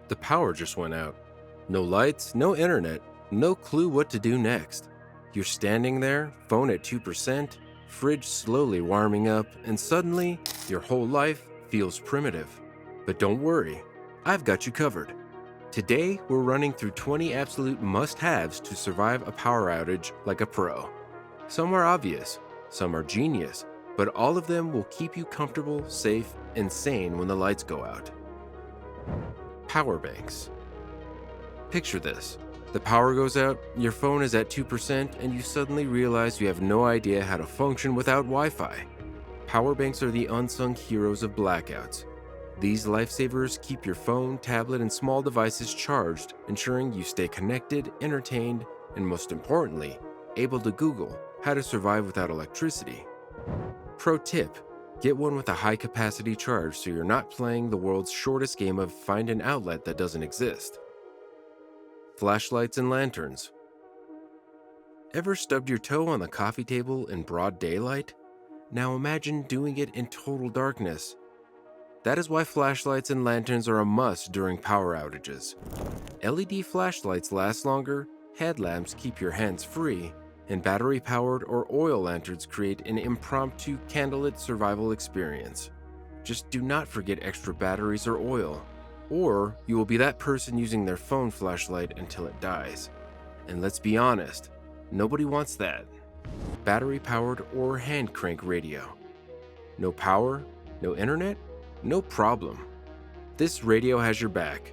The power just went out. No lights, no internet, no clue what to do next. You're standing there, phone at 2%, fridge slowly warming up, and suddenly, your whole life feels primitive. But don't worry, I've got you covered. Today, we're running through 20 absolute must-haves to survive a power outage like a pro. Some are obvious, some are genius, but all of them will keep you comfortable, safe, and sane when the lights go out. Power banks. Picture this. The power goes out, your phone is at 2%, and you suddenly realize you have no idea how to function without Wi-Fi. Power banks are the unsung heroes of blackouts. These lifesavers keep your phone, tablet, and small devices charged, ensuring you stay connected, entertained, and most importantly, able to Google how to survive without electricity. Pro tip: get one with a high-capacity charge so you're not playing the world's shortest game of find an outlet that doesn't exist. Flashlights and lanterns. Ever stubbed your toe on the coffee table in broad daylight? Now imagine doing it in total darkness. That is why flashlights and lanterns are a must during power outages. LED flashlights last longer, headlamps keep your hands free, and battery-powered or oil lanterns create an impromptu candlelit survival experience. Just do not forget extra batteries or oil, or you will be that person using their phone flashlight until it dies. And let's be honest, nobody wants that. Battery-powered or hand crank radio. No power, no internet, no problem. This radio has your back.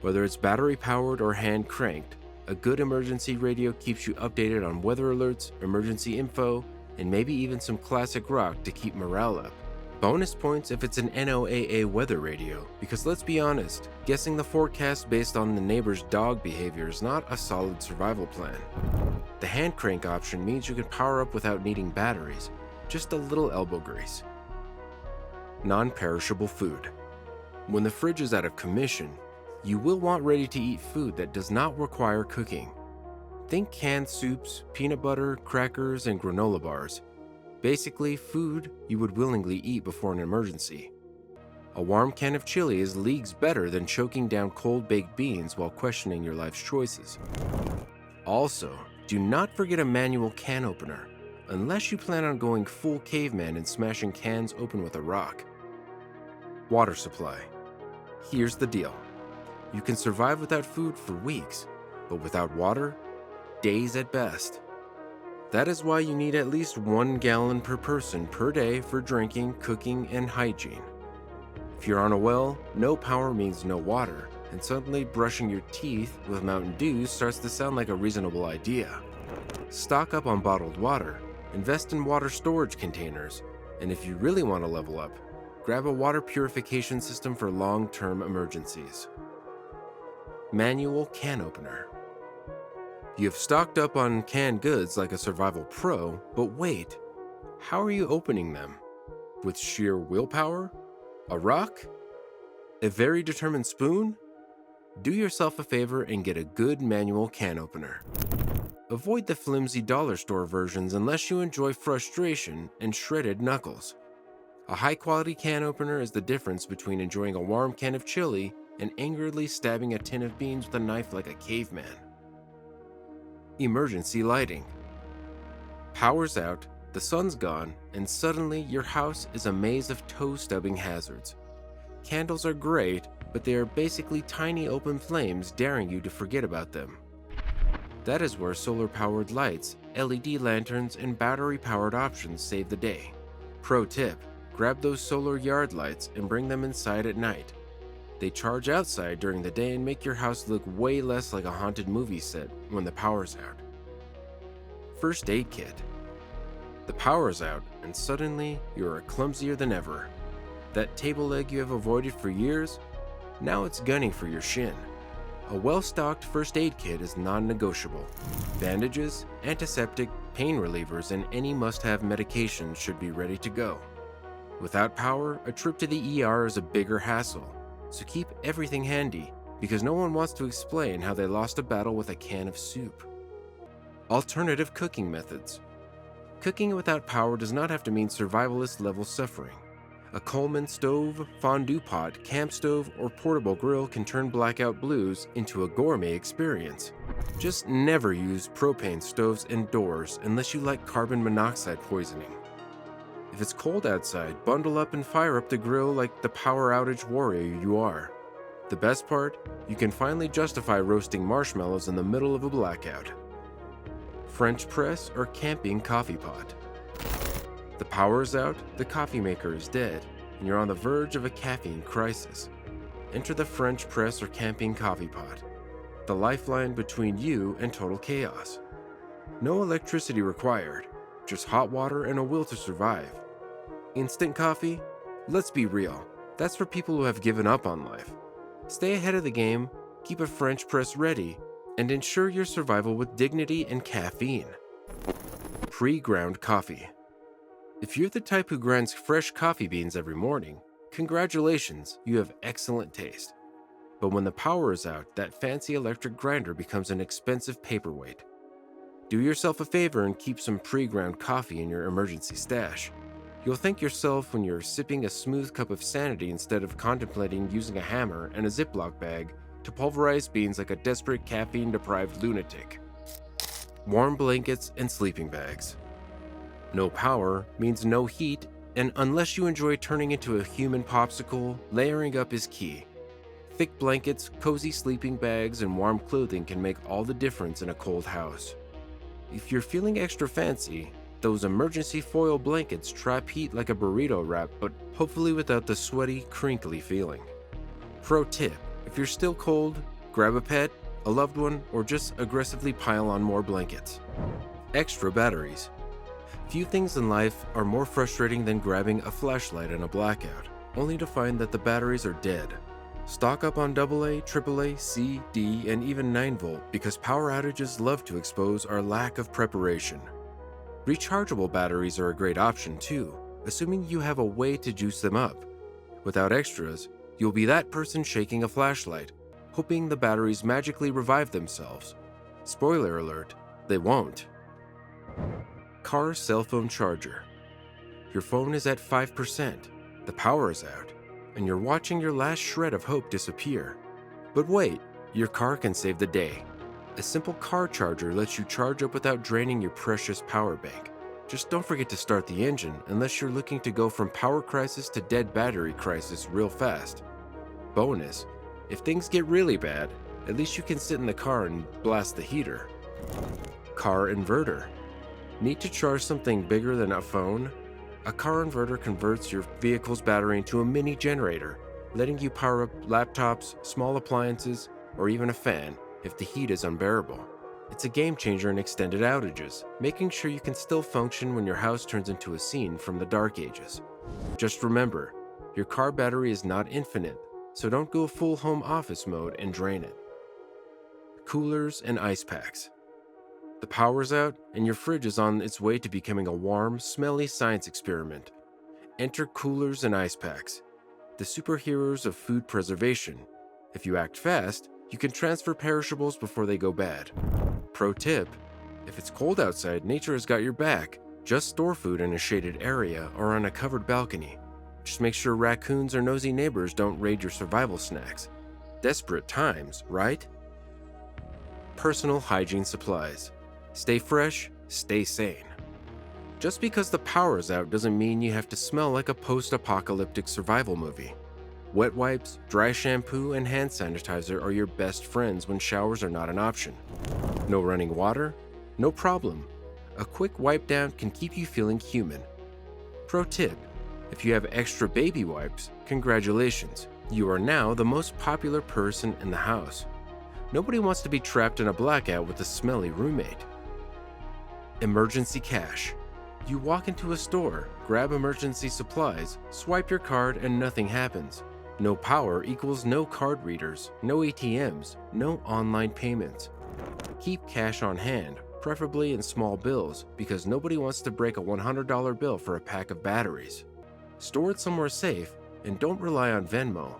Whether it's battery-powered or hand cranked, a good emergency radio keeps you updated on weather alerts, emergency info, and maybe even some classic rock to keep morale up. Bonus points if it's an NOAA weather radio, because let's be honest, guessing the forecast based on the neighbor's dog behavior is not a solid survival plan. The hand crank option means you can power up without needing batteries, just a little elbow grease. Non-perishable food. When the fridge is out of commission, you will want ready-to-eat food that does not require cooking. Think canned soups, peanut butter, crackers, and granola bars. Basically, food you would willingly eat before an emergency. A warm can of chili is leagues better than choking down cold baked beans while questioning your life's choices. Also, do not forget a manual can opener, unless you plan on going full caveman and smashing cans open with a rock. Water supply. Here's the deal. You can survive without food for weeks, but without water, days at best. That is why you need at least 1 gallon per person per day for drinking, cooking, and hygiene. If you're on a well, no power means no water, and suddenly brushing your teeth with Mountain Dew starts to sound like a reasonable idea. Stock up on bottled water, invest in water storage containers, and if you really want to level up, grab a water purification system for long-term emergencies. Manual can opener. You have stocked up on canned goods like a survival pro, but wait, how are you opening them? With sheer willpower? A rock? A very determined spoon? Do yourself a favor and get a good manual can opener. Avoid the flimsy dollar store versions unless you enjoy frustration and shredded knuckles. A high-quality can opener is the difference between enjoying a warm can of chili and angrily stabbing a tin of beans with a knife like a caveman. Emergency lighting. Power's out, the sun's gone, and suddenly your house is a maze of toe-stubbing hazards. Candles are great, but they are basically tiny open flames daring you to forget about them. That is where solar-powered lights, LED lanterns, and battery-powered options save the day. Pro tip: grab those solar yard lights and bring them inside at night. They charge outside during the day and make your house look way less like a haunted movie set when the power's out. First aid kit. The power's out, and suddenly you are clumsier than ever. That table leg you have avoided for years, now it's gunning for your shin. A well-stocked first aid kit is non-negotiable. Bandages, antiseptic, pain relievers, and any must-have medications should be ready to go. Without power, a trip to the ER is a bigger hassle, so keep everything handy, because no one wants to explain how they lost a battle with a can of soup. Alternative cooking methods. Cooking without power does not have to mean survivalist level suffering. A Coleman stove, fondue pot, camp stove, or portable grill can turn blackout blues into a gourmet experience. Just never use propane stoves indoors unless you like carbon monoxide poisoning. If it's cold outside, bundle up and fire up the grill like the power outage warrior you are. The best part? You can finally justify roasting marshmallows in the middle of a blackout. French press or camping coffee pot. The power is out, the coffee maker is dead, and you're on the verge of a caffeine crisis. Enter the French press or camping coffee pot, the lifeline between you and total chaos. No electricity required, just hot water and a will to survive. Instant coffee? Let's be real, that's for people who have given up on life. Stay ahead of the game, keep a French press ready, and ensure your survival with dignity and caffeine. Pre-ground coffee. If you're the type who grinds fresh coffee beans every morning, congratulations, you have excellent taste. But when the power is out, that fancy electric grinder becomes an expensive paperweight. Do yourself a favor and keep some pre-ground coffee in your emergency stash. You'll thank yourself when you're sipping a smooth cup of sanity instead of contemplating using a hammer and a Ziploc bag to pulverize beans like a desperate caffeine-deprived lunatic. Warm blankets and sleeping bags. No power means no heat, and unless you enjoy turning into a human popsicle, layering up is key. Thick blankets, cozy sleeping bags, and warm clothing can make all the difference in a cold house. If you're feeling extra fancy, those emergency foil blankets trap heat like a burrito wrap, but hopefully without the sweaty, crinkly feeling. Pro tip, if you're still cold, grab a pet, a loved one, or just aggressively pile on more blankets. Extra batteries. Few things in life are more frustrating than grabbing a flashlight in a blackout, only to find that the batteries are dead. Stock up on AA, AAA, C, D, and even 9V because power outages love to expose our lack of preparation. Rechargeable batteries are a great option too, assuming you have a way to juice them up. Without extras, you'll be that person shaking a flashlight, hoping the batteries magically revive themselves. Spoiler alert, they won't. Car cell phone charger. Your phone is at 5%, the power is out, and you're watching your last shred of hope disappear. But wait, your car can save the day. A simple car charger lets you charge up without draining your precious power bank. Just don't forget to start the engine unless you're looking to go from power crisis to dead battery crisis real fast. Bonus, if things get really bad, at least you can sit in the car and blast the heater. Car inverter. Need to charge something bigger than a phone? A car inverter converts your vehicle's battery into a mini generator, letting you power up laptops, small appliances, or even a fan if the heat is unbearable. It's a game changer in extended outages, making sure you can still function when your house turns into a scene from the dark ages. Just remember, your car battery is not infinite, so don't go full home office mode and drain it. Coolers and ice packs. The power's out, and your fridge is on its way to becoming a warm, smelly science experiment. Enter coolers and ice packs, the superheroes of food preservation. If you act fast, you can transfer perishables before they go bad. Pro tip, if it's cold outside, nature has got your back. Just store food in a shaded area or on a covered balcony. Just make sure raccoons or nosy neighbors don't raid your survival snacks. Desperate times, right? Personal hygiene supplies. Stay fresh, stay sane. Just because the power is out doesn't mean you have to smell like a post-apocalyptic survival movie. Wet wipes, dry shampoo, and hand sanitizer are your best friends when showers are not an option. No running water? No problem. A quick wipe down can keep you feeling human. Pro tip, if you have extra baby wipes, congratulations. You are now the most popular person in the house. Nobody wants to be trapped in a blackout with a smelly roommate. Emergency cash. You walk into a store, grab emergency supplies, swipe your card, and nothing happens. No power equals no card readers, no ATMs, no online payments. Keep cash on hand, preferably in small bills, because nobody wants to break a $100 bill for a pack of batteries. Store it somewhere safe, and don't rely on Venmo.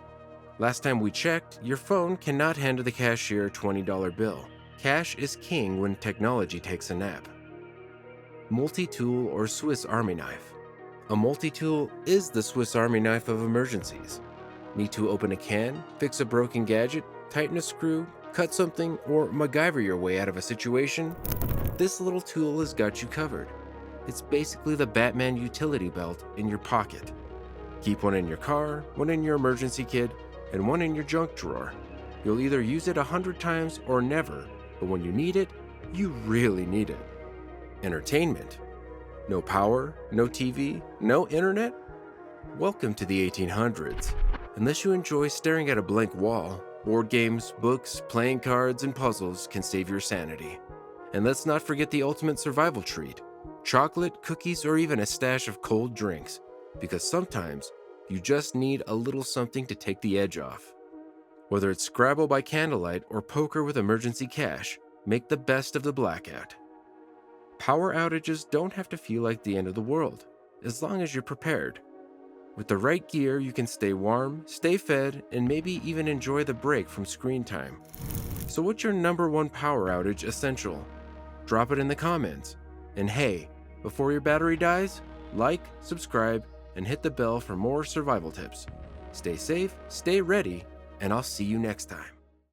Last time we checked, your phone cannot hand the cashier a $20 bill. Cash is king when technology takes a nap. Multi-tool or Swiss Army knife. A multi-tool is the Swiss Army knife of emergencies. Need to open a can, fix a broken gadget, tighten a screw, cut something, or MacGyver your way out of a situation? This little tool has got you covered. It's basically the Batman utility belt in your pocket. Keep one in your car, one in your emergency kit, and one in your junk drawer. You'll either use it 100 times or never, but when you need it, you really need it. Entertainment. No power, no TV, no internet? Welcome to the 1800s. Unless you enjoy staring at a blank wall, board games, books, playing cards, and puzzles can save your sanity. And let's not forget the ultimate survival treat: chocolate, cookies, or even a stash of cold drinks, because sometimes you just need a little something to take the edge off. Whether it's Scrabble by candlelight or poker with emergency cash, make the best of the blackout. Power outages don't have to feel like the end of the world, as long as you're prepared. With the right gear, you can stay warm, stay fed, and maybe even enjoy the break from screen time. So what's your number one power outage essential? Drop it in the comments. And hey, before your battery dies, like, subscribe, and hit the bell for more survival tips. Stay safe, stay ready, and I'll see you next time.